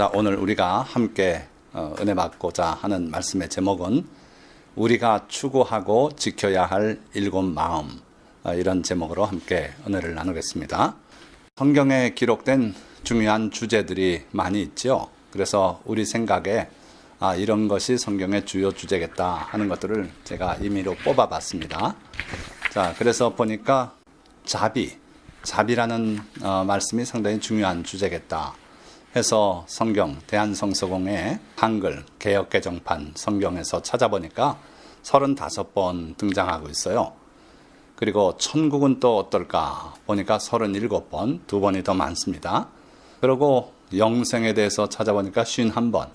자, 오늘 우리가 함께 은혜 받고자 하는 말씀의 제목은 우리가 추구하고 지켜야 할 7마음, 이런 제목으로 함께 은혜를 나누겠습니다. 성경에 기록된 중요한 주제들이 많이 있죠. 그래서 우리 생각에 이런 것이 성경의 주요 주제겠다 하는 것들을 제가 임의로 뽑아봤습니다. 자, 그래서 보니까 자비라는 말씀이 상당히 중요한 주제겠다 해서 성경 대한성서공회 한글 개역개정판 성경에서 찾아보니까 35번 등장하고 있어요. 그리고 천국은 또 어떨까 보니까 37번, 2번이 더 많습니다. 그리고 영생에 대해서 찾아보니까 51번,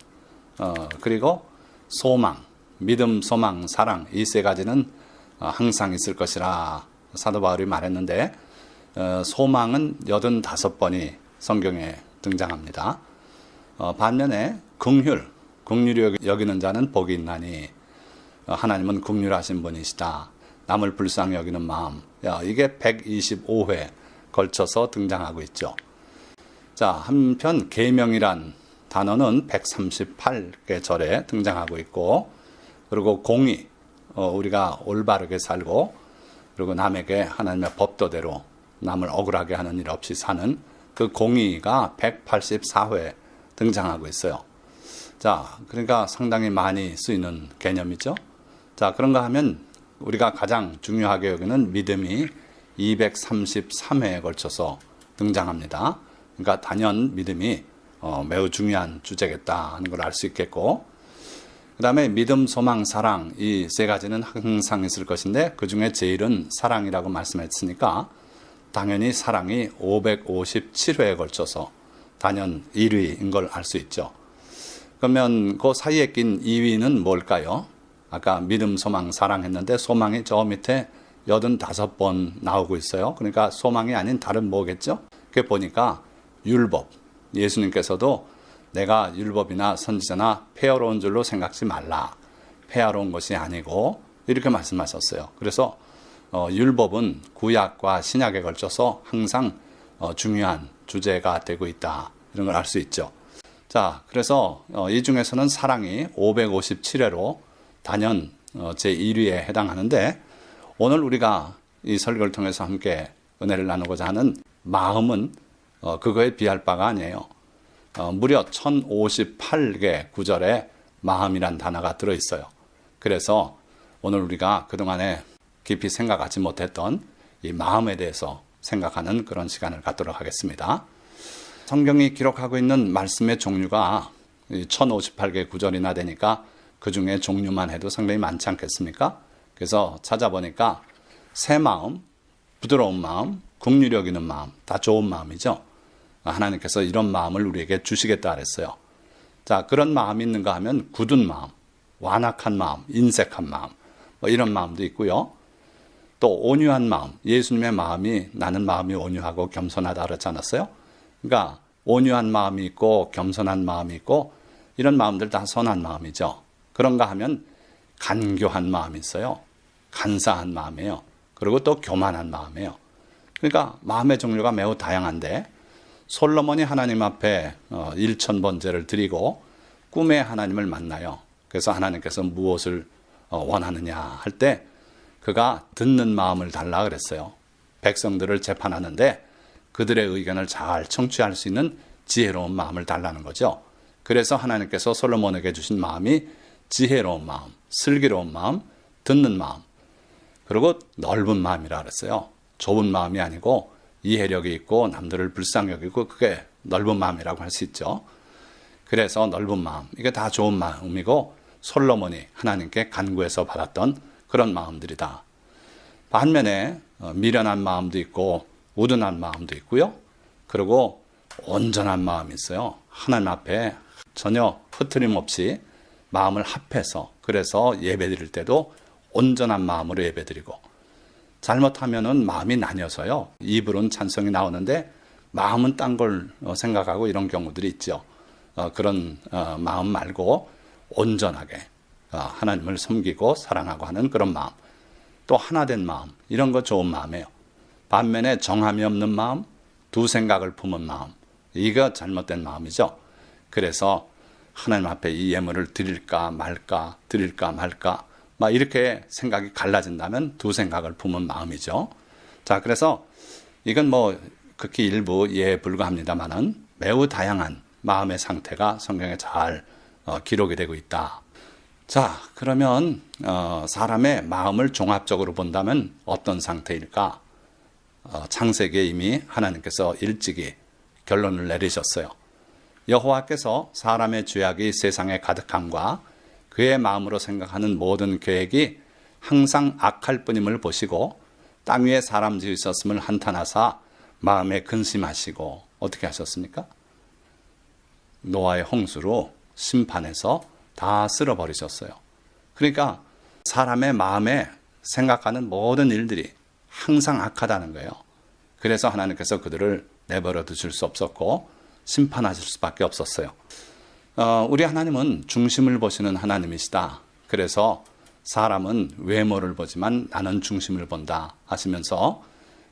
그리고 소망, 믿음, 소망, 사랑, 이 세 가지는 항상 있을 것이라 사도 바울이 말했는데, 소망은 85번이 성경에 등장합니다. 반면에 긍휼히 여기는 자는 복이 있나니 하나님은 긍휼하신 분이시다. 남을 불쌍히 여기는 마음, 이게 125회 걸쳐서 등장하고 있죠. 자, 한편 계명이란 단어는 138개 절에 등장하고 있고, 그리고 공의, 우리가 올바르게 살고, 그리고 남에게 하나님의 법도대로 남을 억울하게 하는 일 없이 사는 그 공의가 184회 등장하고 있어요. 자, 그러니까 상당히 많이 쓰이는 개념이죠. 자, 그런가 하면 우리가 가장 중요하게 여기는 믿음이 233회에 걸쳐서 등장합니다. 그러니까 단연 믿음이 매우 중요한 주제겠다 하는 걸 알 수 있겠고, 그 다음에 믿음, 소망, 사랑, 이 세 가지는 항상 있을 것인데 그 중에 제일은 사랑이라고 말씀했으니까 당연히 사랑이 557회에 걸쳐서 단연 1위인 걸 알 수 있죠. 그러면 그 사이에 낀 2위는 뭘까요? 아까 믿음, 소망, 사랑 했는데 소망이 저 밑에 85번 나오고 있어요. 그러니까 소망이 아닌 다른 뭐겠죠? 그게 보니까 율법. 예수님께서도 내가 율법이나 선지자나 폐허로운 줄로 생각지 말라. 폐허로운 것이 아니고 이렇게 말씀하셨어요. 그래서 율법은 구약과 신약에 걸쳐서 항상 중요한 주제가 되고 있다. 이런 걸 알 수 있죠. 자, 그래서 이 중에서는 사랑이 557회로 단연 제1위에 해당하는데, 오늘 우리가 이 설교를 통해서 함께 은혜를 나누고자 하는 마음은 그거에 비할 바가 아니에요. 무려 1058개 구절에 마음이란 단어가 들어있어요. 그래서 오늘 우리가 그동안에 깊이 생각하지 못했던 이 마음에 대해서 생각하는 그런 시간을 갖도록 하겠습니다. 성경이 기록하고 있는 말씀의 종류가 1058개 구절이나 되니까 그 중에 종류만 해도 상당히 많지 않겠습니까? 그래서 찾아보니까 새 마음, 부드러운 마음, 긍휼히 여기는 마음, 다 좋은 마음이죠. 하나님께서 이런 마음을 우리에게 주시겠다 그랬어요. 자, 그런 마음이 있는가 하면 굳은 마음, 완악한 마음, 인색한 마음, 이런 마음도 있고요. 또 온유한 마음, 예수님의 마음이 나는 마음이 온유하고 겸손하다 그렇지 않았어요? 그러니까 온유한 마음이 있고 겸손한 마음이 있고 이런 마음들 다 선한 마음이죠. 그런가 하면 간교한 마음이 있어요. 간사한 마음이에요. 그리고 또 교만한 마음이에요. 그러니까 마음의 종류가 매우 다양한데, 솔로몬이 하나님 앞에 1000번제를 드리고 꿈에 하나님을 만나요. 그래서 하나님께서 무엇을 원하느냐 할 때 그가 듣는 마음을 달라 그랬어요. 백성들을 재판하는데 그들의 의견을 잘 청취할 수 있는 지혜로운 마음을 달라는 거죠. 그래서 하나님께서 솔로몬에게 주신 마음이 지혜로운 마음, 슬기로운 마음, 듣는 마음, 그리고 넓은 마음이라 그랬어요. 좁은 마음이 아니고 이해력이 있고 남들을 불쌍히 여기고 그게 넓은 마음이라고 할 수 있죠. 그래서 넓은 마음, 이게 다 좋은 마음이고 솔로몬이 하나님께 간구해서 받았던 그런 마음들이다. 반면에 미련한 마음도 있고 우둔한 마음도 있고요. 그리고 온전한 마음이 있어요. 하나님 앞에 전혀 흐트림 없이 마음을 합해서, 그래서 예배드릴 때도 온전한 마음으로 예배드리고, 잘못하면은 마음이 나뉘어서요. 입으로는 찬송이 나오는데 마음은 딴 걸 생각하고 이런 경우들이 있죠. 그런 마음 말고 온전하게 하나님을 섬기고 사랑하고 하는 그런 마음, 또 하나된 마음, 이런 거 좋은 마음이에요. 반면에 정함이 없는 마음, 두 생각을 품은 마음, 이거 잘못된 마음이죠. 그래서 하나님 앞에 이 예물을 드릴까 말까, 드릴까 말까, 막 이렇게 생각이 갈라진다면 두 생각을 품은 마음이죠. 자, 그래서 이건 뭐 극히 일부 예에 불과합니다만은 매우 다양한 마음의 상태가 성경에 잘 기록이 되고 있다. 자, 그러면 사람의 마음을 종합적으로 본다면 어떤 상태일까? 창세기에 이미 하나님께서 일찍이 결론을 내리셨어요. 여호와께서 사람의 죄악이 세상에 가득함과 그의 마음으로 생각하는 모든 계획이 항상 악할 뿐임을 보시고 땅 위에 사람 지으셨음을 한탄하사 마음에 근심하시고 어떻게 하셨습니까? 노아의 홍수로 심판해서 다 쓸어버리셨어요. 그러니까 사람의 마음에 생각하는 모든 일들이 항상 악하다는 거예요. 그래서 하나님께서 그들을 내버려 두실 수 없었고 심판하실 수밖에 없었어요. 우리 하나님은 중심을 보시는 하나님이시다. 그래서 사람은 외모를 보지만 나는 중심을 본다 하시면서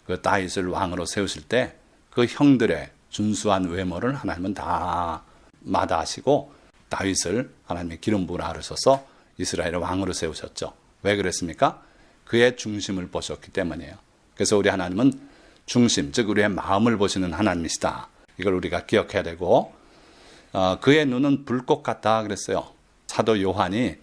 그 다윗을 왕으로 세우실 때 그 형들의 준수한 외모를 하나님은 다 마다하시고 다윗을 하나님의 기름 부으라 하셔서 이스라엘의 왕으로 세우셨죠. 왜 그랬습니까? 그의 중심을 보셨기 때문이에요. 그래서 우리 하나님은 중심, 즉 우리의 마음을 보시는 하나님이시다. 이걸 우리가 기억해야 되고 그의 눈은 불꽃 같다 그랬어요. 사도 요한이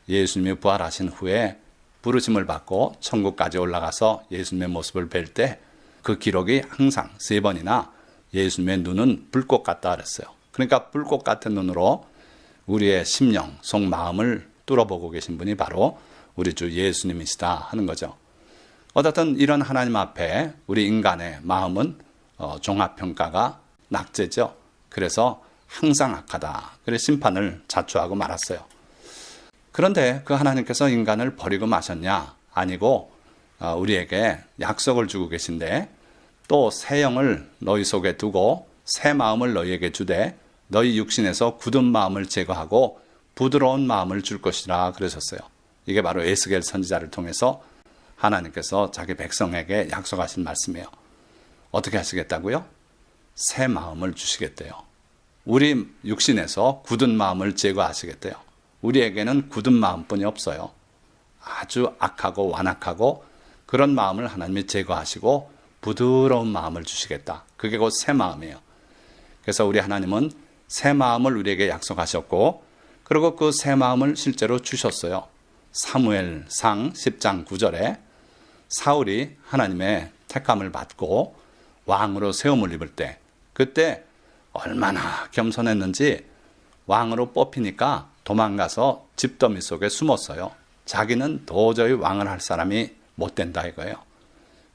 예수님이 부활하신 후에 부르심을 받고 천국까지 올라가서 예수님의 모습을 뵐 때 그 기록이 항상 3번이나 예수님의 눈은 불꽃 같다 그랬어요. 그러니까 불꽃 같은 눈으로 우리의 심령, 속마음을 뚫어보고 계신 분이 바로 우리 주 예수님이시다 하는 거죠. 어쨌든 이런 하나님 앞에 우리 인간의 마음은 종합평가가 낙제죠. 그래서 항상 악하다. 그래서 심판을 자초하고 말았어요. 그런데 그 하나님께서 인간을 버리고 마셨냐? 아니고 우리에게 약속을 주고 계신데 또 새 영을 너희 속에 두고 새 마음을 너희에게 주되 너희 육신에서 굳은 마음을 제거하고 부드러운 마음을 줄 것이라 그러셨어요. 이게 바로 에스겔 선지자를 통해서 하나님께서 자기 백성에게 약속하신 말씀이에요. 어떻게 하시겠다고요? 새 마음을 주시겠대요. 우리 육신에서 굳은 마음을 제거하시겠대요. 우리에게는 굳은 마음뿐이 없어요. 아주 악하고 완악하고 그런 마음을 하나님이 제거하시고 부드러운 마음을 주시겠다. 그게 곧 새 마음이에요. 그래서 우리 하나님은 새 마음을 우리에게 약속하셨고 그리고 그 새 마음을 실제로 주셨어요. 사무엘상 10장 9절에 사울이 하나님의 택함을 받고 왕으로 세움을 입을 때 그때 얼마나 겸손했는지 왕으로 뽑히니까 도망가서 집더미 속에 숨었어요. 자기는 도저히 왕을 할 사람이 못 된다 이거예요.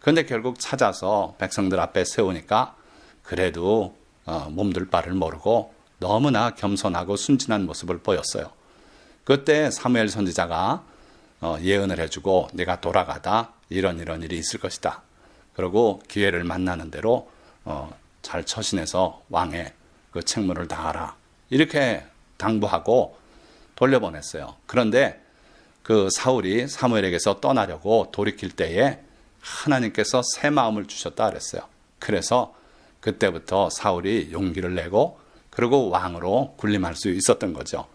그런데 결국 찾아서 백성들 앞에 세우니까 그래도 몸둘 바를 모르고 너무나 겸손하고 순진한 모습을 보였어요. 그때 사무엘 선지자가 예언을 해주고 네가 돌아가다 이런 일이 있을 것이다. 그리고 기회를 만나는 대로 잘 처신해서 왕의 그 책무를 다하라. 이렇게 당부하고 돌려보냈어요. 그런데 그 사울이 사무엘에게서 떠나려고 돌이킬 때에 하나님께서 새 마음을 주셨다 그랬어요. 그래서 그때부터 사울이 용기를 내고 그리고 왕으로 군림할 수 있었던 거죠.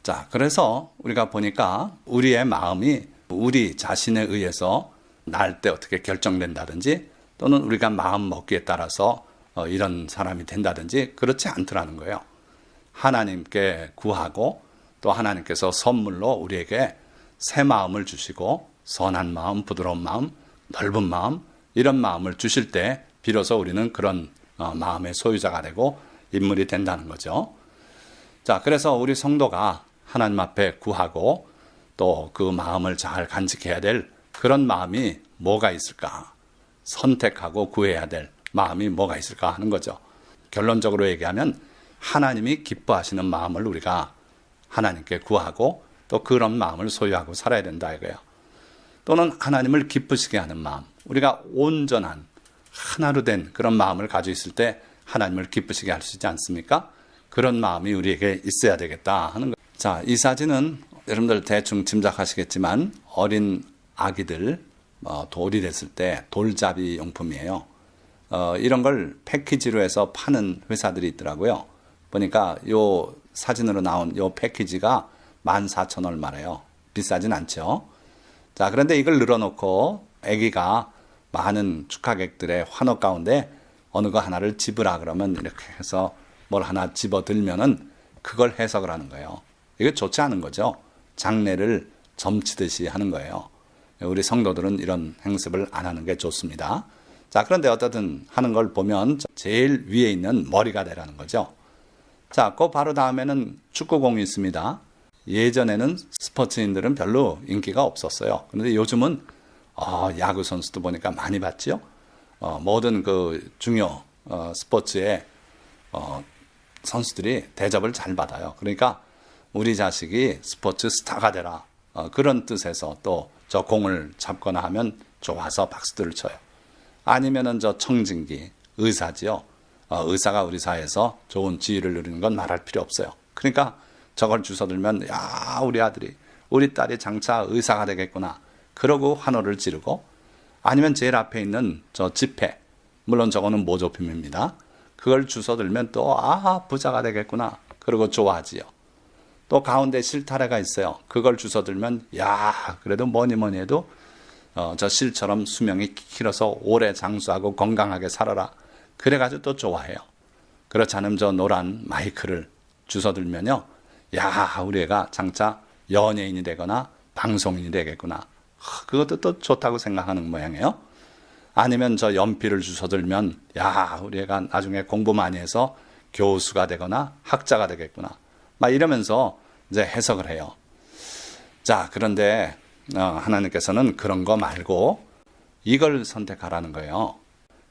자, 그래서 우리가 보니까 우리의 마음이 우리 자신에 의해서 날 때 어떻게 결정된다든지 또는 우리가 마음 먹기에 따라서 이런 사람이 된다든지 그렇지 않더라는 거예요. 하나님께 구하고 또 하나님께서 선물로 우리에게 새 마음을 주시고 선한 마음, 부드러운 마음, 넓은 마음 이런 마음을 주실 때 비로소 우리는 그런 마음의 소유자가 되고 인물이 된다는 거죠. 자, 그래서 우리 성도가 하나님 앞에 구하고 또 그 마음을 잘 간직해야 될 그런 마음이 뭐가 있을까? 선택하고 구해야 될 마음이 뭐가 있을까 하는 거죠. 결론적으로 얘기하면 하나님이 기뻐하시는 마음을 우리가 하나님께 구하고 또 그런 마음을 소유하고 살아야 된다 이거예요. 또는 하나님을 기쁘시게 하는 마음, 우리가 온전한 하나로 된 그런 마음을 가지고 있을 때 하나님을 기쁘시게 할 수 있지 않습니까? 그런 마음이 우리에게 있어야 되겠다 하는 거예요. 자, 이 사진은 여러분들 대충 짐작하시겠지만 어린 아기들 돌이 됐을 때 돌잡이 용품이에요. 이런 걸 패키지로 해서 파는 회사들이 있더라고요. 보니까 요 사진으로 나온 요 패키지가 14,000 얼마래요. 비싸진 않죠. 자, 그런데 이걸 늘어놓고 아기가 많은 축하객들의 환호 가운데 어느 거 하나를 집으라 그러면 이렇게 해서 뭘 하나 집어들면은 그걸 해석을 하는 거예요. 이게 좋지 않은 거죠. 장례를 점치듯이 하는 거예요. 우리 성도들은 이런 행습을 안 하는 게 좋습니다. 자, 그런데 어떻든 하는 걸 보면 제일 위에 있는 머리가 되라는 거죠. 자, 그 바로 다음에는 축구공이 있습니다. 예전에는 스포츠인들은 별로 인기가 없었어요. 그런데 요즘은 야구 선수도 보니까 많이 봤죠. 모든 그 중요 스포츠의 선수들이 대접을 잘 받아요. 그러니까 우리 자식이 스포츠 스타가 되라. 그런 뜻에서 또 저 공을 잡거나 하면 좋아서 박수들을 쳐요. 아니면은 저 청진기, 의사지요. 의사가 우리 사회에서 좋은 지위를 누리는 건 말할 필요 없어요. 그러니까 저걸 주워들면 야, 우리 아들이, 우리 딸이 장차 의사가 되겠구나. 그러고 환호를 지르고, 아니면 제일 앞에 있는 저 지폐, 물론 저거는 모조품입니다. 그걸 주워들면 또 부자가 되겠구나. 그러고 좋아하지요. 또 가운데 실타래가 있어요. 그걸 주워들면 야, 그래도 뭐니 해도 저 실처럼 수명이 길어서 오래 장수하고 건강하게 살아라. 그래가지고 또 좋아해요. 그렇지 않으면 저 노란 마이크를 주워들면요, 야, 우리 애가 장차 연예인이 되거나 방송인이 되겠구나. 그것도 또 좋다고 생각하는 모양이에요. 아니면 저 연필을 주워들면 야, 우리 애가 나중에 공부 많이 해서 교수가 되거나 학자가 되겠구나. 막 이러면서 이제 해석을 해요. 자, 그런데 하나님께서는 그런 거 말고 이걸 선택하라는 거예요.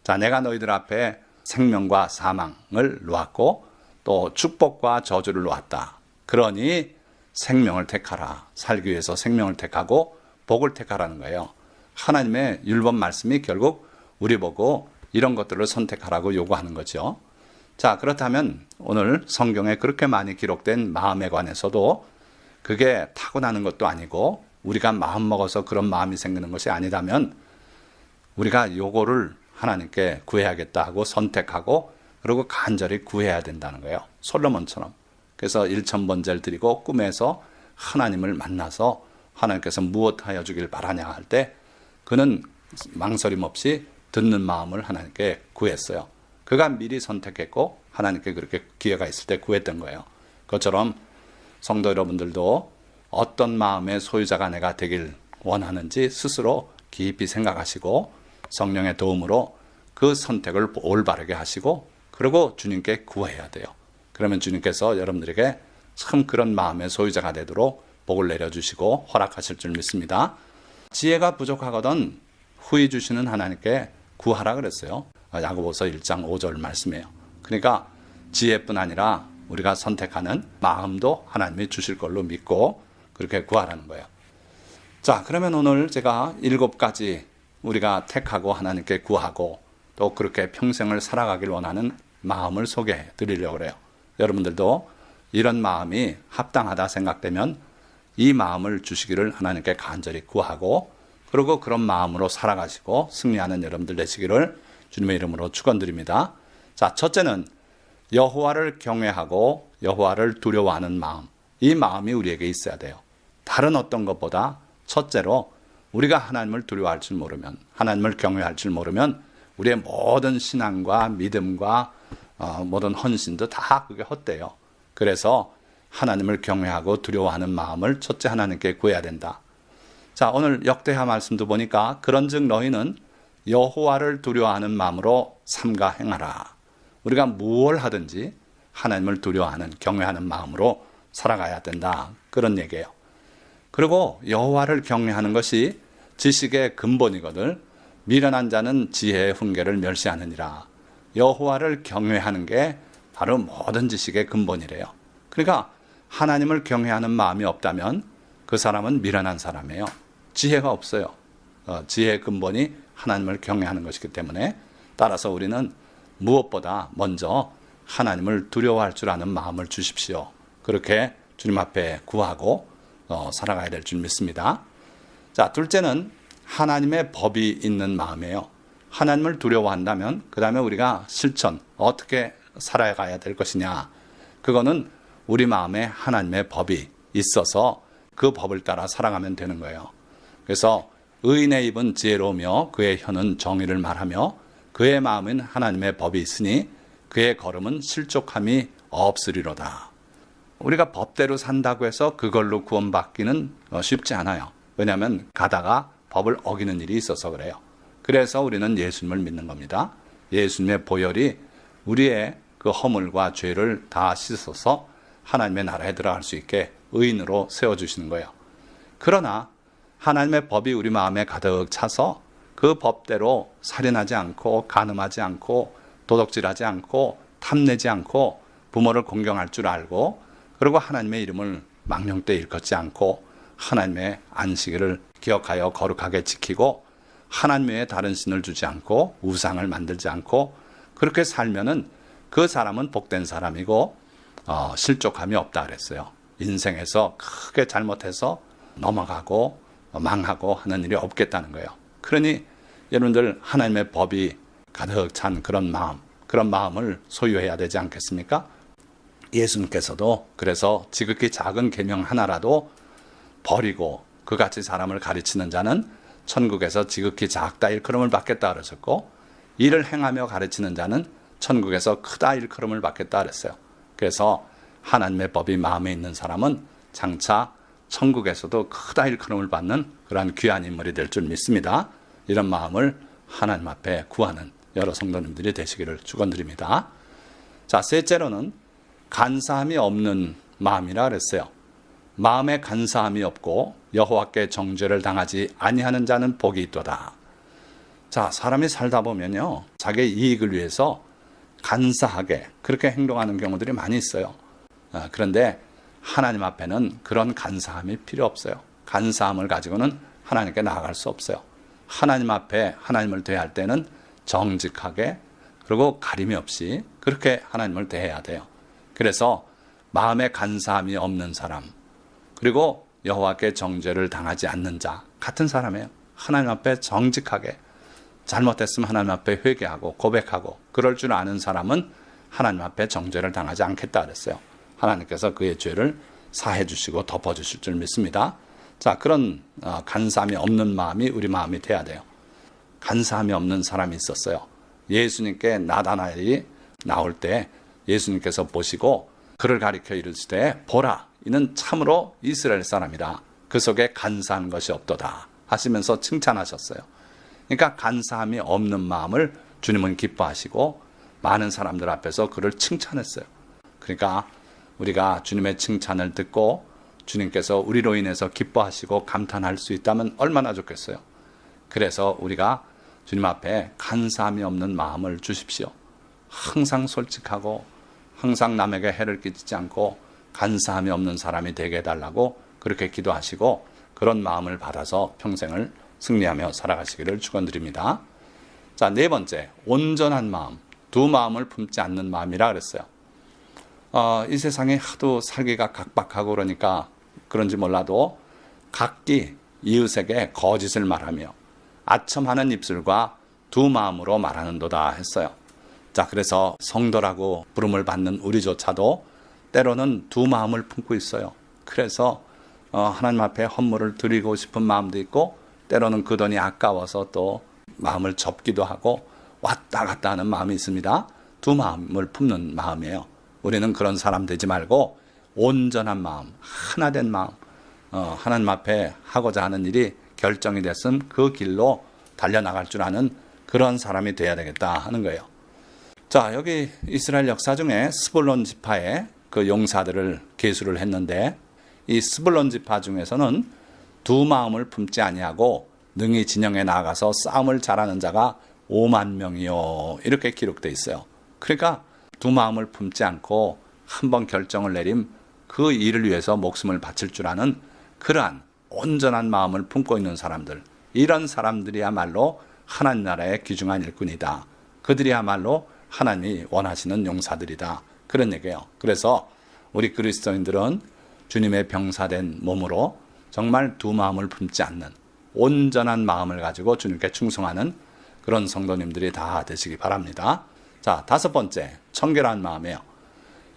자, 내가 너희들 앞에 생명과 사망을 놓았고 또 축복과 저주를 놓았다. 그러니 생명을 택하라. 살기 위해서 생명을 택하고 복을 택하라는 거예요. 하나님의 율법 말씀이 결국 우리 보고 이런 것들을 선택하라고 요구하는 거죠. 자, 그렇다면 오늘 성경에 그렇게 많이 기록된 마음에 관해서도 그게 타고나는 것도 아니고 우리가 마음 먹어서 그런 마음이 생기는 것이 아니라면 우리가 요거를 하나님께 구해야겠다 하고 선택하고 그리고 간절히 구해야 된다는 거예요. 솔로몬처럼. 그래서 1000번제를 드리고 꿈에서 하나님을 만나서 하나님께서 무엇하여 주길 바라냐 할 때 그는 망설임 없이 듣는 마음을 하나님께 구했어요. 그가 미리 선택했고 하나님께 그렇게 기회가 있을 때 구했던 거예요. 그것처럼 성도 여러분들도 어떤 마음의 소유자가 내가 되길 원하는지 스스로 깊이 생각하시고 성령의 도움으로 그 선택을 올바르게 하시고 그리고 주님께 구해야 돼요. 그러면 주님께서 여러분들에게 참 그런 마음의 소유자가 되도록 복을 내려주시고 허락하실 줄 믿습니다. 지혜가 부족하거든 후히 주시는 하나님께 구하라 그랬어요. 야고보서 1장 5절 말씀이에요. 그러니까 지혜뿐 아니라 우리가 선택하는 마음도 하나님이 주실 걸로 믿고 그렇게 구하라는 거예요. 자, 그러면 오늘 제가 7가지 우리가 택하고 하나님께 구하고 또 그렇게 평생을 살아가길 원하는 마음을 소개해 드리려고 그래요. 여러분들도 이런 마음이 합당하다 생각되면 이 마음을 주시기를 하나님께 간절히 구하고 그리고 그런 마음으로 살아가시고 승리하는 여러분들 되시기를 주님의 이름으로 축원드립니다. 자, 첫째는 여호와를 경외하고 여호와를 두려워하는 마음. 이 마음이 우리에게 있어야 돼요. 다른 어떤 것보다 첫째로 우리가 하나님을 두려워할 줄 모르면 하나님을 경외할 줄 모르면 우리의 모든 신앙과 믿음과 모든 헌신도 다 그게 헛돼요. 그래서 하나님을 경외하고 두려워하는 마음을 첫째 하나님께 구해야 된다. 자, 오늘 역대하 말씀도 보니까 그런즉 너희는 여호와를 두려워하는 마음으로 삼가 행하라. 우리가 무엇을 하든지 하나님을 두려워하는 경외하는 마음으로 살아가야 된다. 그런 얘기예요. 그리고 여호와를 경외하는 것이 지식의 근본이거든. 미련한 자는 지혜의 훈계를 멸시하느니라. 여호와를 경외하는 게 바로 모든 지식의 근본이래요. 그러니까 하나님을 경외하는 마음이 없다면 그 사람은 미련한 사람이에요. 지혜가 없어요. 지혜의 근본이 하나님을 경외하는 것이기 때문에 따라서 우리는 무엇보다 먼저 하나님을 두려워할 줄 아는 마음을 주십시오. 그렇게 주님 앞에 구하고 살아가야 될 줄 믿습니다. 자, 둘째는 하나님의 법이 있는 마음이에요. 하나님을 두려워한다면 그 다음에 우리가 실천, 어떻게 살아가야 될 것이냐. 그거는 우리 마음에 하나님의 법이 있어서 그 법을 따라 살아가면 되는 거예요. 그래서 의인의 입은 지혜로우며 그의 혀는 정의를 말하며 그의 마음은 하나님의 법이 있으니 그의 걸음은 실족함이 없으리로다. 우리가 법대로 산다고 해서 그걸로 구원받기는 쉽지 않아요. 왜냐하면 가다가 법을 어기는 일이 있어서 그래요. 그래서 우리는 예수님을 믿는 겁니다. 예수님의 보혈이 우리의 그 허물과 죄를 다 씻어서 하나님의 나라에 들어갈 수 있게 의인으로 세워주시는 거예요. 그러나 하나님의 법이 우리 마음에 가득 차서 그 법대로 살인하지 않고 간음하지 않고 도둑질하지 않고 탐내지 않고 부모를 공경할 줄 알고 그리고 하나님의 이름을 망령되이 일컫지 않고 하나님의 안식일을 기억하여 거룩하게 지키고 하나님 외에 다른 신을 주지 않고 우상을 만들지 않고 그렇게 살면은 그 사람은 복된 사람이고 실족함이 없다 그랬어요. 인생에서 크게 잘못해서 넘어가고 망하고 하는 일이 없겠다는 거예요. 그러니 여러분들 하나님의 법이 가득 찬 그런 마음을 소유해야 되지 않겠습니까? 예수님께서도 그래서 지극히 작은 계명 하나라도 버리고 그같이 사람을 가르치는 자는 천국에서 지극히 작다 일컬음을 받겠다 그러셨고 이를 행하며 가르치는 자는 천국에서 크다 일컬음을 받겠다 그랬어요. 그래서 하나님의 법이 마음에 있는 사람은 장차 천국에서도 크다 일컬음을 받는 그러한 귀한 인물이 될 줄 믿습니다. 이런 마음을 하나님 앞에 구하는 여러 성도님들이 되시기를 축원드립니다. 자, 셋째로는 간사함이 없는 마음이라 그랬어요. 마음에 간사함이 없고 여호와께 정죄를 당하지 아니하는 자는 복이 있도다. 자, 사람이 살다 보면요, 자기의 이익을 위해서 간사하게 그렇게 행동하는 경우들이 많이 있어요. 그런데 하나님 앞에는 그런 간사함이 필요 없어요. 간사함을 가지고는 하나님께 나아갈 수 없어요. 하나님 앞에 하나님을 대할 때는 정직하게 그리고 가림이 없이 그렇게 하나님을 대해야 돼요. 그래서 마음에 간사함이 없는 사람 그리고 여호와께 정죄를 당하지 않는 자 같은 사람이에요. 하나님 앞에 정직하게 잘못했으면 하나님 앞에 회개하고 고백하고 그럴 줄 아는 사람은 하나님 앞에 정죄를 당하지 않겠다 그랬어요. 하나님께서 그의 죄를 사해 주시고 덮어 주실 줄 믿습니다. 자, 그런 간사함이 없는 마음이 우리 마음이 돼야 돼요. 간사함이 없는 사람이 있었어요. 예수님께 나다나엘이 나올 때 예수님께서 보시고 그를 가리켜 이르시되 보라, 이는 참으로 이스라엘 사람이라. 그 속에 간사한 것이 없도다 하시면서 칭찬하셨어요. 그러니까 간사함이 없는 마음을 주님은 기뻐하시고 많은 사람들 앞에서 그를 칭찬했어요. 그러니까 우리가 주님의 칭찬을 듣고 주님께서 우리로 인해서 기뻐하시고 감탄할 수 있다면 얼마나 좋겠어요. 그래서 우리가 주님 앞에 간사함이 없는 마음을 주십시오. 항상 솔직하고 항상 남에게 해를 끼치지 않고 간사함이 없는 사람이 되게 해달라고 그렇게 기도하시고 그런 마음을 받아서 평생을 승리하며 살아가시기를 축원드립니다. 자, 네 번째, 온전한 마음, 두 마음을 품지 않는 마음이라 그랬어요. 이 세상에 하도 살기가 각박하고 그러니까 그런지 몰라도 각기 이웃에게 거짓을 말하며 아첨하는 입술과 두 마음으로 말하는도다 했어요. 자, 그래서 성도라고 부름을 받는 우리조차도 때로는 두 마음을 품고 있어요. 그래서 하나님 앞에 헌물을 드리고 싶은 마음도 있고 때로는 그 돈이 아까워서 또 마음을 접기도 하고 왔다 갔다 하는 마음이 있습니다. 두 마음을 품는 마음이에요. 우리는 그런 사람 되지 말고 온전한 마음, 하나된 마음, 하나님 앞에 하고자 하는 일이 결정이 됐으면 그 길로 달려나갈 줄 아는 그런 사람이 돼야 되겠다 하는 거예요. 자, 여기 이스라엘 역사 중에 스불론 지파의 그 용사들을 계수를 했는데 이 스불론 지파 중에서는 두 마음을 품지 아니하고 능히 진영에 나가서 싸움을 잘하는 자가 5만 명이요 이렇게 기록되어 있어요. 그러니까 두 마음을 품지 않고 한번 결정을 내림 그 일을 위해서 목숨을 바칠 줄 아는 그러한 온전한 마음을 품고 있는 사람들, 이런 사람들이야말로 하나님 나라의 귀중한 일꾼이다. 그들이야말로 하나님이 원하시는 용사들이다. 그런 얘기예요. 그래서 우리 그리스도인들은 주님의 병사된 몸으로 정말 두 마음을 품지 않는 온전한 마음을 가지고 주님께 충성하는 그런 성도님들이 다 되시기 바랍니다. 자, 다섯 번째, 청결한 마음이에요.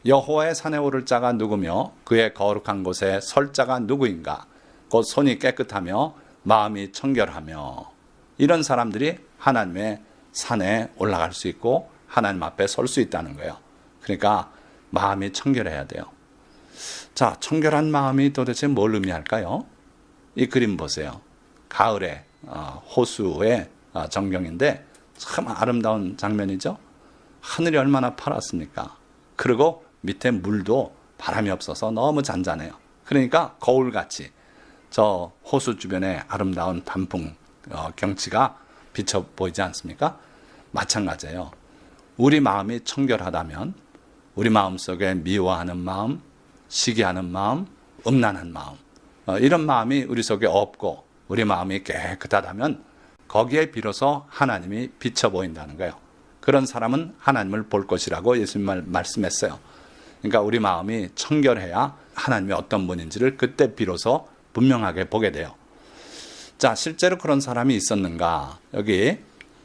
여호와의 산에 오를 자가 누구며 그의 거룩한 곳에 설 자가 누구인가? 곧 손이 깨끗하며 마음이 청결하며. 이런 사람들이 하나님의 산에 올라갈 수 있고 하나님 앞에 설 수 있다는 거예요. 그러니까 마음이 청결해야 돼요. 자, 청결한 마음이 도대체 뭘 의미할까요? 이 그림 보세요. 가을에 호수의 전경인데 참 아름다운 장면이죠. 하늘이 얼마나 파랗습니까? 그리고 밑에 물도 바람이 없어서 너무 잔잔해요. 그러니까 거울같이 저 호수 주변에 아름다운 단풍 경치가 비쳐 보이지 않습니까? 마찬가지예요. 우리 마음이 청결하다면 우리 마음속에 미워하는 마음, 시기하는 마음, 음란한 마음, 이런 마음이 우리 속에 없고 우리 마음이 깨끗하다면 거기에 비로소 하나님이 비쳐 보인다는 거예요. 그런 사람은 하나님을 볼 것이라고 예수님 말씀했어요. 그러니까 우리 마음이 청결해야 하나님이 어떤 분인지를 그때 비로소 분명하게 보게 돼요. 자, 실제로 그런 사람이 있었는가? 여기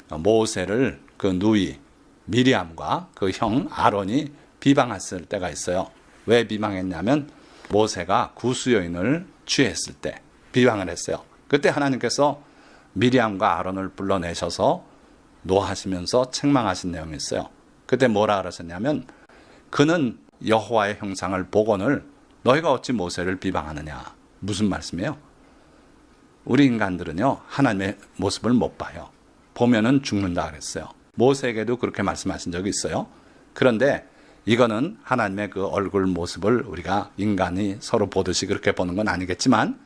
모세를 그 누이 미리암과 그 형 아론이 비방했을 때가 있어요. 왜 비방했냐면 모세가 구수여인을 취했을 때 비방을 했어요. 그때 하나님께서 미리암과 아론을 불러내셔서 노하시면서 책망하신 내용이 있어요. 그때 뭐라 그러셨냐면 그는 여호와의 형상을 보거늘 너희가 어찌 모세를 비방하느냐. 무슨 말씀이에요? 우리 인간들은요 하나님의 모습을 못 봐요. 보면은 죽는다 그랬어요. 모세에게도 그렇게 말씀하신 적이 있어요. 그런데 이거는 하나님의 그 얼굴 모습을 우리가 인간이 서로 보듯이 그렇게 보는 건 아니겠지만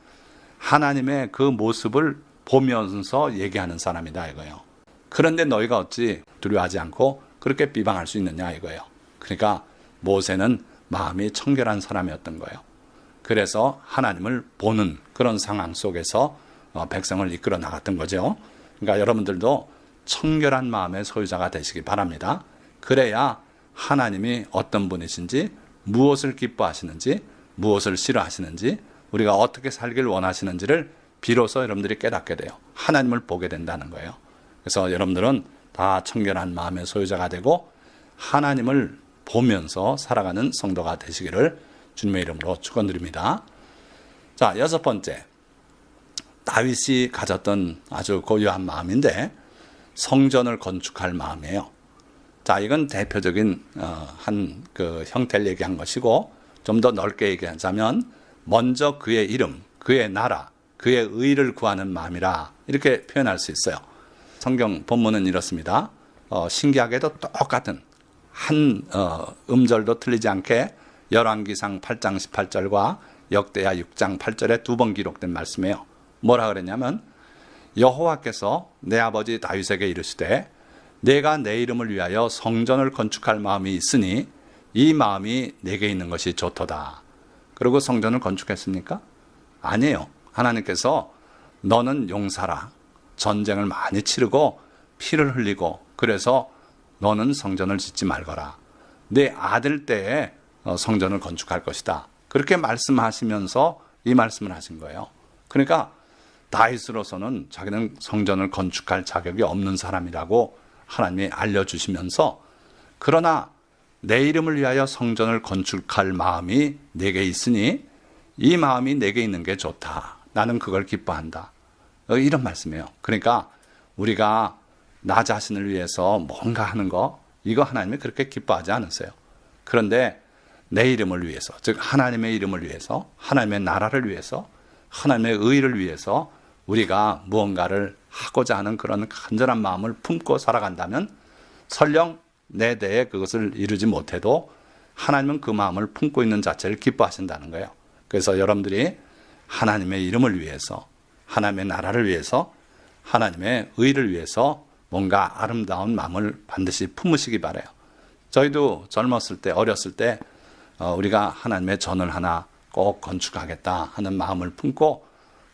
하나님의 그 모습을 보면서 얘기하는 사람이다 이거예요. 그런데 너희가 어찌 두려워하지 않고 그렇게 비방할 수 있느냐 이거예요. 그러니까 모세는 마음이 청결한 사람이었던 거예요. 그래서 하나님을 보는 그런 상황 속에서 백성을 이끌어 나갔던 거죠. 그러니까 여러분들도 청결한 마음의 소유자가 되시기 바랍니다. 그래야 하나님이 어떤 분이신지, 무엇을 기뻐하시는지, 무엇을 싫어하시는지, 우리가 어떻게 살길 원하시는지를 비로소 여러분들이 깨닫게 돼요. 하나님을 보게 된다는 거예요. 그래서 여러분들은 다 청결한 마음의 소유자가 되고 하나님을 보면서 살아가는 성도가 되시기를 주님의 이름으로 축원드립니다. 자, 6번째. 다윗이 가졌던 아주 고유한 마음인데 성전을 건축할 마음이에요. 자, 이건 대표적인 한 그 형태를 얘기한 것이고 좀 더 넓게 얘기하자면 먼저 그의 이름, 그의 나라, 그의 의를 구하는 마음이라 이렇게 표현할 수 있어요. 성경 본문은 이렇습니다. 신기하게도 똑같은 한 음절도 틀리지 않게 열왕기상 8장 18절과 역대하 6장 8절에 두 번 기록된 말씀이에요. 뭐라 그랬냐면 여호와께서 내 아버지 다윗에게 이르시되 내가 내 이름을 위하여 성전을 건축할 마음이 있으니 이 마음이 내게 있는 것이 좋도다. 그리고 성전을 건축했습니까? 아니에요. 하나님께서 너는 용사라. 전쟁을 많이 치르고 피를 흘리고 그래서 너는 성전을 짓지 말거라. 내 아들 때에 성전을 건축할 것이다. 그렇게 말씀하시면서 이 말씀을 하신 거예요. 그러니까 다윗으로서는 자기는 성전을 건축할 자격이 없는 사람이라고 하나님이 알려주시면서 그러나 내 이름을 위하여 성전을 건축할 마음이 내게 있으니 이 마음이 내게 있는 게 좋다. 나는 그걸 기뻐한다. 이런 말씀이에요. 그러니까 우리가 나 자신을 위해서 뭔가 하는 거 이거 하나님이 그렇게 기뻐하지 않으세요. 그런데 내 이름을 위해서 즉 하나님의 이름을 위해서 하나님의 나라를 위해서 하나님의 의를 위해서 우리가 무언가를 하고자 하는 그런 간절한 마음을 품고 살아간다면 설령 내 대에 그것을 이루지 못해도 하나님은 그 마음을 품고 있는 자체를 기뻐하신다는 거예요. 그래서 여러분들이 하나님의 이름을 위해서 하나님의 나라를 위해서 하나님의 의를 위해서 뭔가 아름다운 마음을 반드시 품으시기 바라요. 저희도 젊었을 때 어렸을 때 우리가 하나님의 전을 하나 꼭 건축하겠다 하는 마음을 품고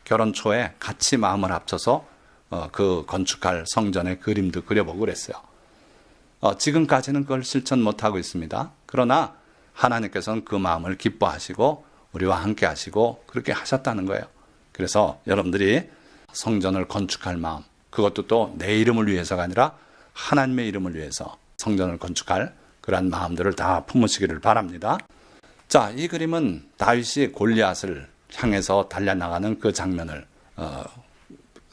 결혼 초에 같이 마음을 합쳐서 그 건축할 성전의 그림도 그려보고 그랬어요. 지금까지는 그걸 실천 못하고 있습니다. 그러나 하나님께서는 그 마음을 기뻐하시고 우리와 함께 하시고 그렇게 하셨다는 거예요. 그래서 여러분들이 성전을 건축할 마음, 그것도 또 내 이름을 위해서가 아니라 하나님의 이름을 위해서 성전을 건축할 그러한 마음들을 다 품으시기를 바랍니다. 자, 이 그림은 다윗이 골리앗을 향해서 달려나가는 그 장면을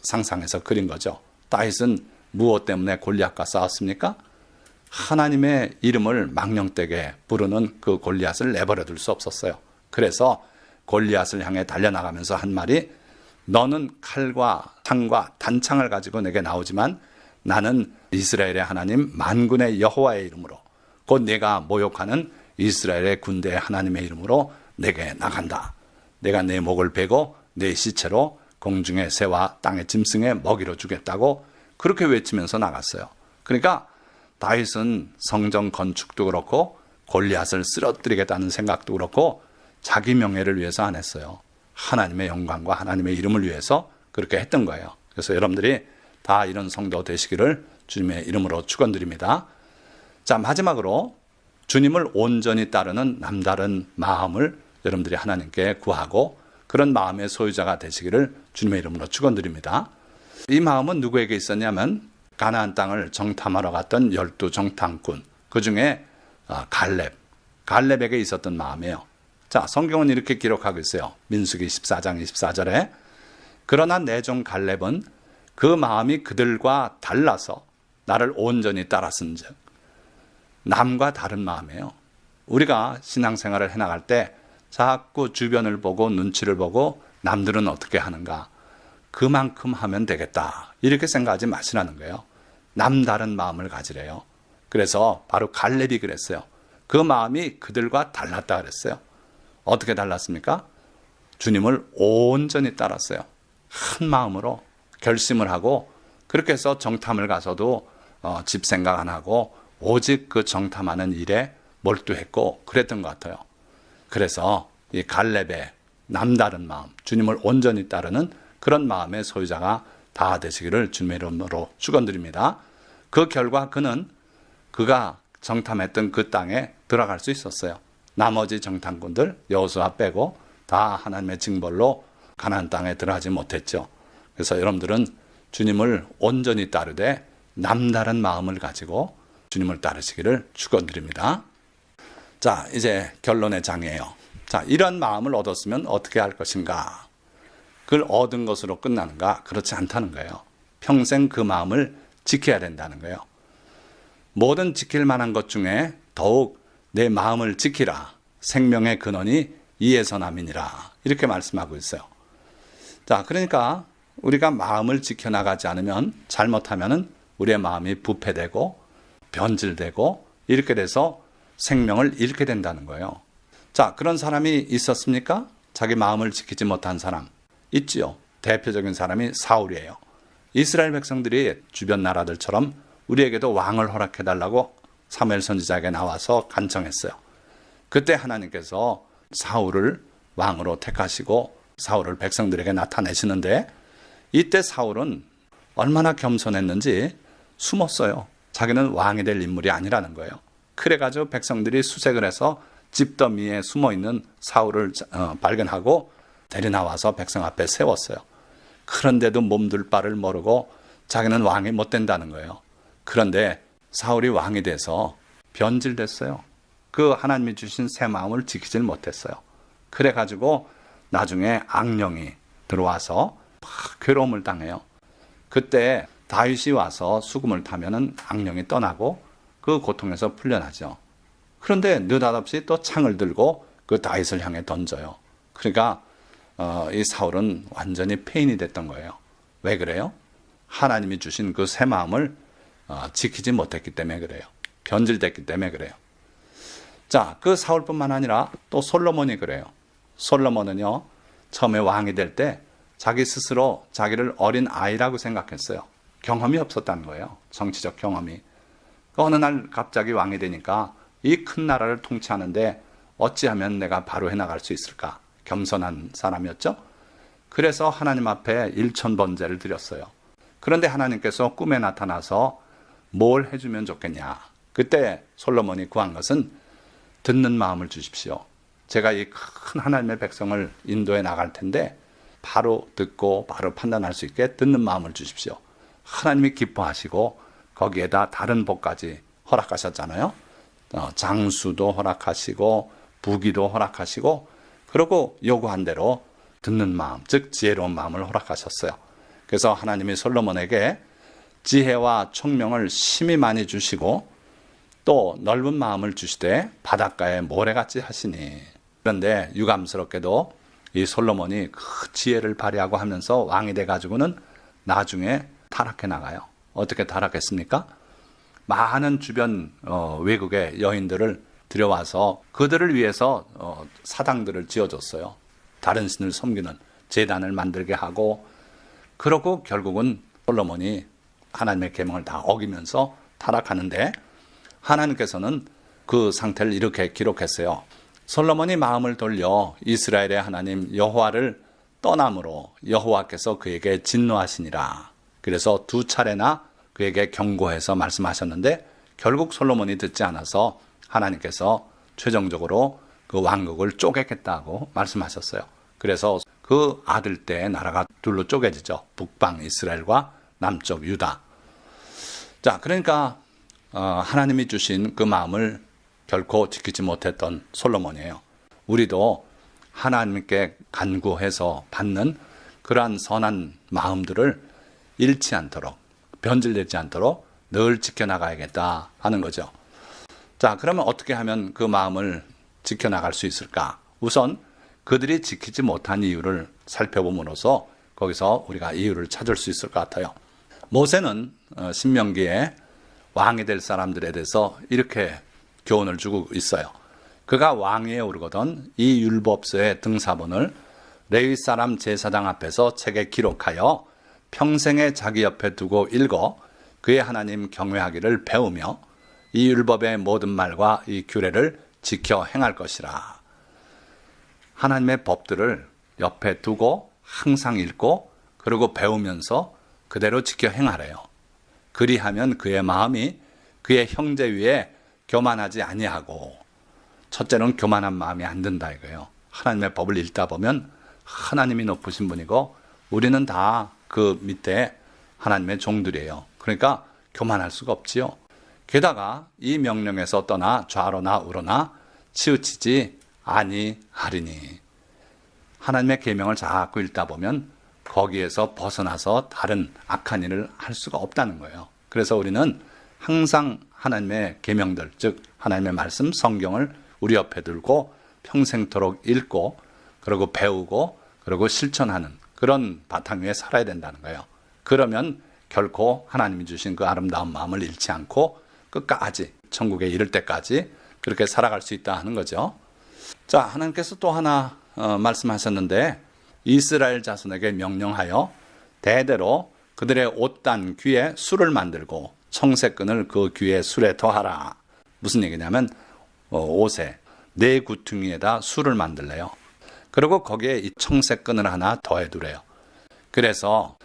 상상해서 그린 거죠. 다윗은 무엇 때문에 골리앗과 싸웠습니까? 하나님의 이름을 망령되게 부르는 그 골리앗을 내버려 둘 수 없었어요. 그래서 골리앗을 향해 달려나가면서 한 말이, 너는 칼과 창과 단창을 가지고 내게 나오지만 나는 이스라엘의 하나님 만군의 여호와의 이름으로, 곧 내가 모욕하는 이스라엘의 군대의 하나님의 이름으로 내게 나간다. 내가 내 목을 베고 내 시체로 공중의 새와 땅의 짐승의 먹이로 주겠다고 그렇게 외치면서 나갔어요. 그러니까 다윗은 성전 건축도 그렇고 골리앗을 쓰러뜨리겠다는 생각도 그렇고 자기 명예를 위해서 안 했어요. 하나님의 영광과 하나님의 이름을 위해서 그렇게 했던 거예요. 그래서 여러분들이 다 이런 성도 되시기를 주님의 이름으로 축원드립니다. 자, 마지막으로 주님을 온전히 따르는 남다른 마음을 여러분들이 하나님께 구하고 그런 마음의 소유자가 되시기를 주님의 이름으로 축원드립니다. 이 마음은 누구에게 있었냐면 가나안 땅을 정탐하러 갔던 12 정탐꾼, 그 중에 갈렙에게 있었던 마음이에요. 자, 성경은 이렇게 기록하고 있어요. 민수기 14장 24절에 그러나 내 종 갈렙은 그 마음이 그들과 달라서 나를 온전히 따랐은즉. 남과 다른 마음이에요. 우리가 신앙생활을 해나갈 때 자꾸 주변을 보고 눈치를 보고 남들은 어떻게 하는가, 그만큼 하면 되겠다, 이렇게 생각하지 마시라는 거예요. 남다른 마음을 가지래요. 그래서 바로 갈렙이 그랬어요. 그 마음이 그들과 달랐다 그랬어요. 어떻게 달랐습니까? 주님을 온전히 따랐어요. 한 마음으로 결심을 하고, 그렇게 해서 정탐을 가서도 집 생각 안 하고 오직 그 정탐하는 일에 몰두했고 그랬던 것 같아요. 그래서 이 갈렙의 남다른 마음, 주님을 온전히 따르는 그런 마음의 소유자가 다 되시기를 주님의 이름으로 축원드립니다. 그 결과 그가 정탐했던 그 땅에 들어갈 수 있었어요. 나머지 정탐꾼들 여호수아 빼고 다 하나님의 징벌로 가나안 땅에 들어가지 못했죠. 그래서 여러분들은 주님을 온전히 따르되 남다른 마음을 가지고 주님을 따르시기를 축원드립니다. 자, 이제 결론의 장이에요. 자, 이런 마음을 얻었으면 어떻게 할 것인가? 그걸 얻은 것으로 끝나는가? 그렇지 않다는 거예요. 평생 그 마음을 지켜야 된다는 거예요. 모든 지킬 만한 것 중에 더욱 내 마음을 지키라. 생명의 근원이 이에서 남이니라. 이렇게 말씀하고 있어요. 자, 그러니까 우리가 마음을 지켜나가지 않으면, 잘못하면은 우리의 마음이 부패되고 변질되고 이렇게 돼서 생명을 잃게 된다는 거예요. 자, 그런 사람이 있었습니까? 자기 마음을 지키지 못한 사람 있지요. 대표적인 사람이 사울이에요. 이스라엘 백성들이 주변 나라들처럼 우리에게도 왕을 허락해달라고 사무엘 선지자에게 나와서 간청했어요. 그때 하나님께서 사울을 왕으로 택하시고 사울을 백성들에게 나타내시는데, 이때 사울은 얼마나 겸손했는지 숨었어요. 자기는 왕이 될 인물이 아니라는 거예요. 그래가지고 백성들이 수색을 해서 집더미에 숨어있는 사울을 발견하고 데려나와서 백성 앞에 세웠어요. 그런데도 몸둘 바를 모르고 자기는 왕이 못 된다는 거예요. 그런데 사울이 왕이 돼서 변질됐어요. 그 하나님이 주신 새 마음을 지키질 못했어요. 그래가지고 나중에 악령이 들어와서 괴로움을 당해요. 그때 다윗이 와서 수금을 타면은 악령이 떠나고 그 고통에서 풀려나죠. 그런데 느닷없이 또 창을 들고 그 다윗을 향해 던져요. 그러니까 이 사울은 완전히 폐인이 됐던 거예요. 왜 그래요? 하나님이 주신 그 새 마음을 지키지 못했기 때문에 그래요. 변질됐기 때문에 그래요. 자, 그 사울뿐만 아니라 또 솔로몬이 그래요. 솔로몬은요, 처음에 왕이 될 때 자기 스스로 자기를 어린 아이라고 생각했어요. 경험이 없었다는 거예요. 정치적 경험이. 어느 날 갑자기 왕이 되니까 이 큰 나라를 통치하는데 어찌하면 내가 바로 해나갈 수 있을까? 겸손한 사람이었죠. 그래서 하나님 앞에 일천번제를 드렸어요. 그런데 하나님께서 꿈에 나타나서 뭘 해주면 좋겠냐? 그때 솔로몬이 구한 것은 듣는 마음을 주십시오. 제가 이 큰 하나님의 백성을 인도해 나갈 텐데 바로 듣고 바로 판단할 수 있게 듣는 마음을 주십시오. 하나님이 기뻐하시고 거기에다 다른 복까지 허락하셨잖아요. 장수도 허락하시고 부귀도 허락하시고 그리고 요구한 대로 듣는 마음, 즉 지혜로운 마음을 허락하셨어요. 그래서 하나님이 솔로몬에게 지혜와 총명을 심히 많이 주시고 또 넓은 마음을 주시되 바닷가에 모래같이 하시니. 그런데 유감스럽게도 이 솔로몬이 그 지혜를 발휘하고 하면서 왕이 돼가지고는 나중에 타락해 나가요. 어떻게 타락했습니까? 많은 주변 외국의 여인들을 들여와서 그들을 위해서 사당들을 지어줬어요. 다른 신을 섬기는 제단을 만들게 하고, 그러고 결국은 솔로몬이 하나님의 계명을 다 어기면서 타락하는데, 하나님께서는 그 상태를 이렇게 기록했어요. 솔로몬이 마음을 돌려 이스라엘의 하나님 여호와를 떠남으로 여호와께서 그에게 진노하시니라. 그래서 2차례나 그에게 경고해서 말씀하셨는데 결국 솔로몬이 듣지 않아서 하나님께서 최종적으로 그 왕국을 쪼개겠다고 말씀하셨어요. 그래서 그 아들 때의 나라가 둘로 쪼개지죠. 북방 이스라엘과 남쪽 유다. 자, 그러니까 하나님이 주신 그 마음을 결코 지키지 못했던 솔로몬이에요. 우리도 하나님께 간구해서 받는 그러한 선한 마음들을 잃지 않도록, 변질되지 않도록 늘 지켜나가야겠다 하는 거죠. 자, 그러면 어떻게 하면 그 마음을 지켜나갈 수 있을까? 우선 그들이 지키지 못한 이유를 살펴봄으로써 거기서 우리가 이유를 찾을 수 있을 것 같아요. 모세는 신명기에 왕이 될 사람들에 대해서 이렇게 교훈을 주고 있어요. 그가 왕위에 오르거든 이 율법서의 등사본을 레위 사람 제사장 앞에서 책에 기록하여 평생에 자기 옆에 두고 읽어 그의 하나님 경외하기를 배우며 이 율법의 모든 말과 이 규례를 지켜 행할 것이라. 하나님의 법들을 옆에 두고 항상 읽고 그리고 배우면서 그대로 지켜 행하래요. 그리하면 그의 마음이 그의 형제 위에 교만하지 아니하고, 첫째는 교만한 마음이 안 든다 이거예요. 하나님의 법을 읽다 보면 하나님이 높으신 분이고 우리는 다 그 밑에 하나님의 종들이에요. 그러니까 교만할 수가 없지요. 게다가 이 명령에서 떠나 좌로나 우로나 치우치지 아니하리니. 하나님의 계명을 자꾸 읽다 보면 거기에서 벗어나서 다른 악한 일을 할 수가 없다는 거예요. 그래서 우리는 항상 하나님의 계명들, 즉 하나님의 말씀, 성경을 우리 옆에 들고 평생토록 읽고 그리고 배우고 그리고 실천하는 그런 바탕 위에 살아야 된다는 거예요. 그러면 결코 하나님이 주신 그 아름다운 마음을 잃지 않고 끝까지 천국에 이를 때까지 그렇게 살아갈 수 있다 하는 거죠. 자, 하나님께서 또 하나 말씀하셨는데 이스라엘 자손에게 명령하여 대대로 그들의 옷단 귀에 술을 만들고 청새끈을 그 귀에 술에 더하라. 무슨 얘기냐면 옷에 네 구퉁이에다 술을 만들래요. 그리고 거기에 이 청새끈을 하나 더해두래요. 그래서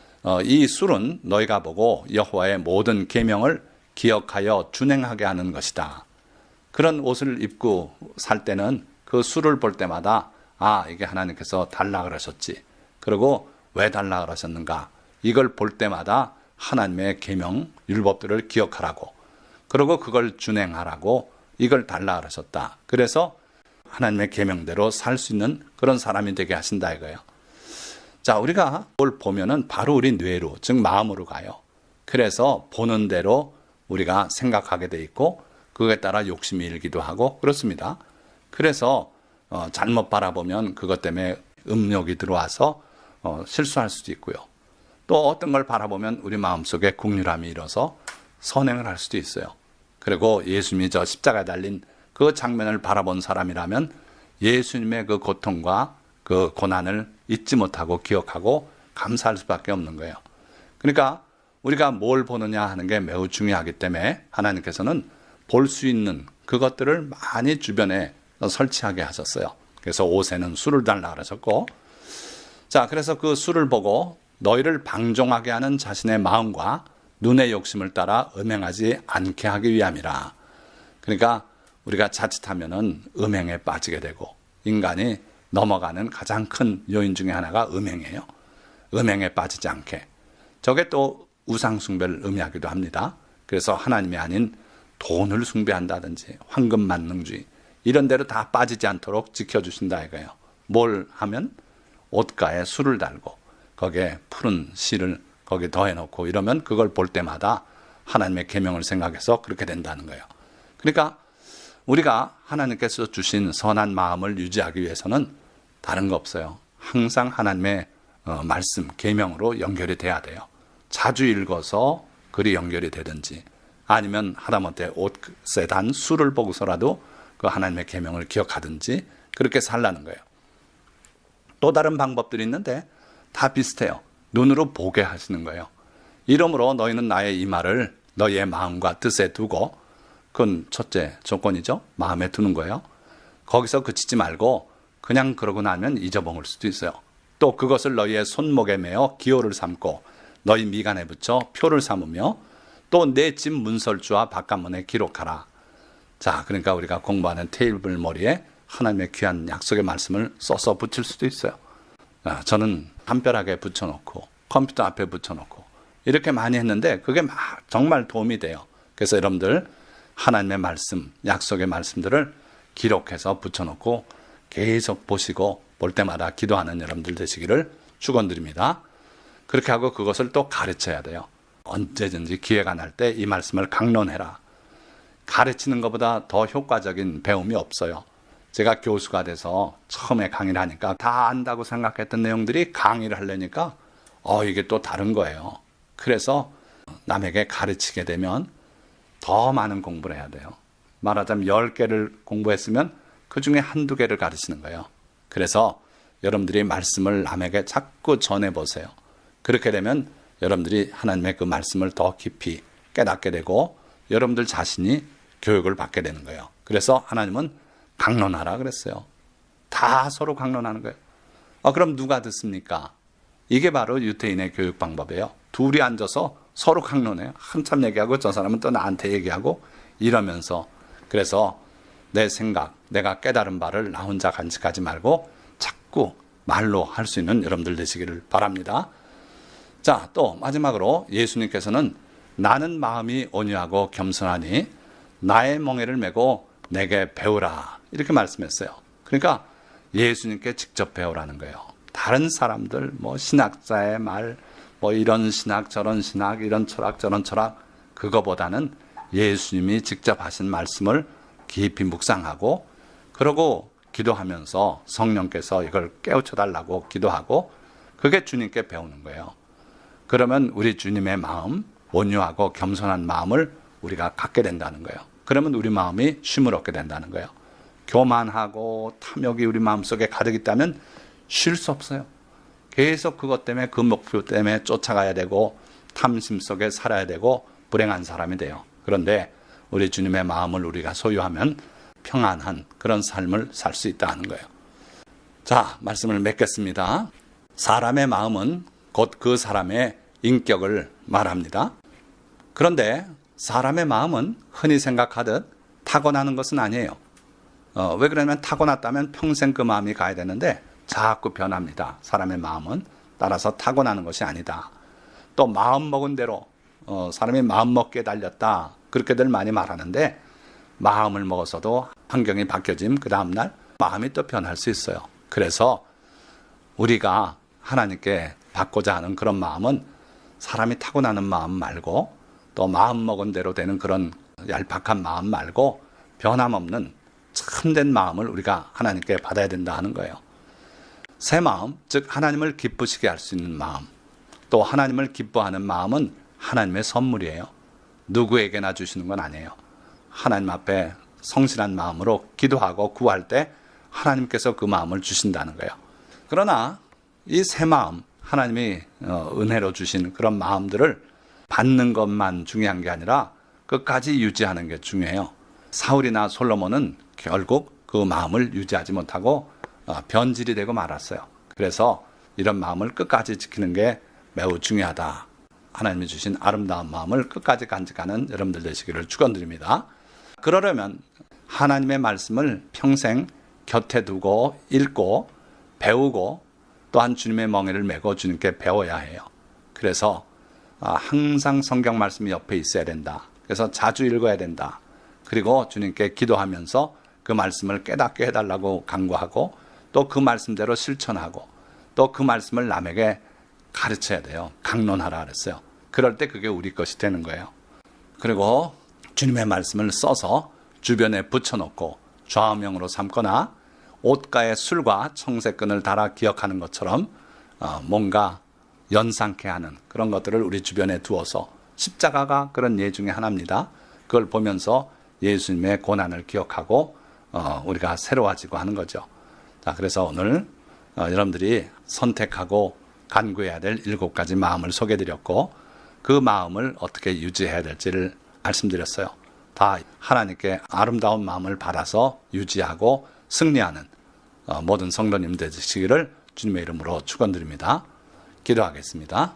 이 술은 너희가 보고 여호와의 모든 계명을 기억하여 준행하게 하는 것이다. 그런 옷을 입고 살 때는 그 술을 볼 때마다 이게 하나님께서 달라 그러셨지. 그리고 왜 달라 그러셨는가? 이걸 볼 때마다 하나님의 계명, 율법들을 기억하라고. 그리고 그걸 준행하라고 이걸 달라 그러셨다. 그래서 하나님의 계명대로 살 수 있는 그런 사람이 되게 하신다 이거예요. 자, 우리가 뭘 보면은 바로 우리 뇌로, 즉 마음으로 가요. 그래서 보는 대로 우리가 생각하게 돼 있고 그거에 따라 욕심이 일기도 하고 그렇습니다. 그래서 잘못 바라보면 그것 때문에 음욕이 들어와서 실수할 수도 있고요. 또 어떤 걸 바라보면 우리 마음속에 국률함이 일어서 선행을 할 수도 있어요. 그리고 예수님이 저 십자가에 달린 그 장면을 바라본 사람이라면 예수님의 그 고통과 그 고난을 잊지 못하고 기억하고 감사할 수밖에 없는 거예요. 그러니까 우리가 뭘 보느냐 하는 게 매우 중요하기 때문에 하나님께서는 볼 수 있는 그것들을 많이 주변에 설치하게 하셨어요. 그래서 옷에는 술을 달라 그러셨고, 자, 그래서 그 술을 보고 너희를 방종하게 하는 자신의 마음과 눈의 욕심을 따라 음행하지 않게 하기 위함이라. 그러니까 우리가 자칫하면은 음행에 빠지게 되고 인간이 넘어가는 가장 큰 요인 중에 하나가 음행이에요. 음행에 빠지지 않게. 저게 또 우상 숭배를 의미하기도 합니다. 그래서 하나님이 아닌 돈을 숭배한다든지 황금만능주의 이런 데로 다 빠지지 않도록 지켜주신다 이거예요. 뭘 하면 옷가에 술을 달고 거기에 푸른 씨를 거기에 더해놓고 이러면 그걸 볼 때마다 하나님의 계명을 생각해서 그렇게 된다는 거예요. 그러니까 우리가 하나님께서 주신 선한 마음을 유지하기 위해서는 다른 거 없어요. 항상 하나님의 말씀, 계명으로 연결이 돼야 돼요. 자주 읽어서 글이 연결이 되든지 아니면 하다못해 옷에 단 술을 보고서라도 그 하나님의 계명을 기억하든지 그렇게 살라는 거예요. 또 다른 방법들이 있는데 다 비슷해요. 눈으로 보게 하시는 거예요. 이러므로 너희는 나의 이 말을 너희의 마음과 뜻에 두고, 그건 첫째 조건이죠. 마음에 두는 거예요. 거기서 그치지 말고 그냥 그러고 나면 잊어먹을 수도 있어요. 또 그것을 너희의 손목에 매어 기호를 삼고 너희 미간에 붙여 표를 삼으며 또 내 집 문설주와 바깥문에 기록하라. 자, 그러니까 우리가 공부하는 테이블 머리에 하나님의 귀한 약속의 말씀을 써서 붙일 수도 있어요. 저는 담벼락에 붙여놓고 컴퓨터 앞에 붙여놓고 이렇게 많이 했는데 그게 정말 도움이 돼요. 그래서 여러분들 하나님의 말씀, 약속의 말씀들을 기록해서 붙여놓고 계속 보시고 볼 때마다 기도하는 여러분들 되시기를 축원드립니다. 그렇게 하고 그것을 또 가르쳐야 돼요. 언제든지 기회가 날 때 이 말씀을 강론해라. 가르치는 것보다 더 효과적인 배움이 없어요. 제가 교수가 돼서 처음에 강의를 하니까 다 안다고 생각했던 내용들이 강의를 하려니까 이게 또 다른 거예요. 그래서 남에게 가르치게 되면 더 많은 공부를 해야 돼요. 말하자면 10개를 공부했으면 그 중에 한두 개를 가르치는 거예요. 그래서 여러분들이 말씀을 남에게 자꾸 전해보세요. 그렇게 되면 여러분들이 하나님의 그 말씀을 더 깊이 깨닫게 되고 여러분들 자신이 교육을 받게 되는 거예요. 그래서 하나님은 강론하라 그랬어요. 다 서로 강론하는 거예요. 그럼 누가 듣습니까? 이게 바로 유태인의 교육 방법이에요. 둘이 앉아서 서로 강론해요. 한참 얘기하고 저 사람은 또 나한테 얘기하고 이러면서. 그래서 내 생각, 내가 깨달은 바를 나 혼자 간직하지 말고 자꾸 말로 할 수 있는 여러분들 되시기를 바랍니다. 자, 또 마지막으로 예수님께서는 나는 마음이 온유하고 겸손하니 나의 멍에를 메고 내게 배우라 이렇게 말씀했어요. 그러니까 예수님께 직접 배우라는 거예요. 다른 사람들 신학자의 말 이런 신학 저런 신학 이런 철학 저런 철학 그거보다는 예수님이 직접 하신 말씀을 깊이 묵상하고 그러고 기도하면서 성령께서 이걸 깨우쳐 달라고 기도하고 그게 주님께 배우는 거예요. 그러면 우리 주님의 마음, 온유하고 겸손한 마음을 우리가 갖게 된다는 거예요. 그러면 우리 마음이 쉼을 얻게 된다는 거예요. 교만하고 탐욕이 우리 마음속에 가득 있다면 쉴 수 없어요. 계속 그것 때문에 그 목표 때문에 쫓아가야 되고 탐심 속에 살아야 되고 불행한 사람이 돼요. 그런데 우리 주님의 마음을 우리가 소유하면 평안한 그런 삶을 살 수 있다는 거예요. 자, 말씀을 맺겠습니다. 사람의 마음은 곧 그 사람의 인격을 말합니다. 그런데 사람의 마음은 흔히 생각하듯 타고나는 것은 아니에요. 왜 그러냐면 타고났다면 평생 그 마음이 가야 되는데 자꾸 변합니다. 사람의 마음은. 따라서 타고나는 것이 아니다. 또 마음 먹은 대로 사람이 마음 먹기에 달렸다. 그렇게들 많이 말하는데 마음을 먹어서도 환경이 바뀌어짐 그 다음날 마음이 또 변할 수 있어요. 그래서 우리가 하나님께 받고자 하는 그런 마음은 사람이 타고나는 마음 말고 또 마음 먹은 대로 되는 그런 얄팍한 마음 말고 변함없는 참된 마음을 우리가 하나님께 받아야 된다 하는 거예요. 새 마음, 즉 하나님을 기쁘시게 할 수 있는 마음, 또 하나님을 기뻐하는 마음은 하나님의 선물이에요. 누구에게나 주시는 건 아니에요. 하나님 앞에 성실한 마음으로 기도하고 구할 때 하나님께서 그 마음을 주신다는 거예요. 그러나 이 새 마음, 하나님이 은혜로 주신 그런 마음들을 받는 것만 중요한 게 아니라 끝까지 유지하는 게 중요해요. 사울이나 솔로몬은 결국 그 마음을 유지하지 못하고 변질이 되고 말았어요. 그래서 이런 마음을 끝까지 지키는 게 매우 중요하다. 하나님이 주신 아름다운 마음을 끝까지 간직하는 여러분들 되시기를 축원드립니다. 그러려면 하나님의 말씀을 평생 곁에 두고 읽고 배우고 또한 주님의 멍에를 메고 주님께 배워야 해요. 그래서 항상 성경 말씀이 옆에 있어야 된다. 그래서 자주 읽어야 된다. 그리고 주님께 기도하면서 그 말씀을 깨닫게 해달라고 간구하고 또 그 말씀대로 실천하고 또 그 말씀을 남에게 가르쳐야 돼요. 강론하라 그랬어요. 그럴 때 그게 우리 것이 되는 거예요. 그리고 주님의 말씀을 써서 주변에 붙여놓고 좌우명으로 삼거나 옷가에 술과 청색끈을 달아 기억하는 것처럼 뭔가 연상케 하는 그런 것들을 우리 주변에 두어서 십자가가 그런 예 중에 하나입니다. 그걸 보면서 예수님의 고난을 기억하고 우리가 새로워지고 하는 거죠. 자, 그래서 오늘 여러분들이 선택하고 간구해야 될 7가지 마음을 소개해드렸고 그 마음을 어떻게 유지해야 될지를 말씀드렸어요. 다 하나님께 아름다운 마음을 받아서 유지하고 승리하는 모든 성도님 되시기를 주님의 이름으로 축원드립니다. 기도하겠습니다.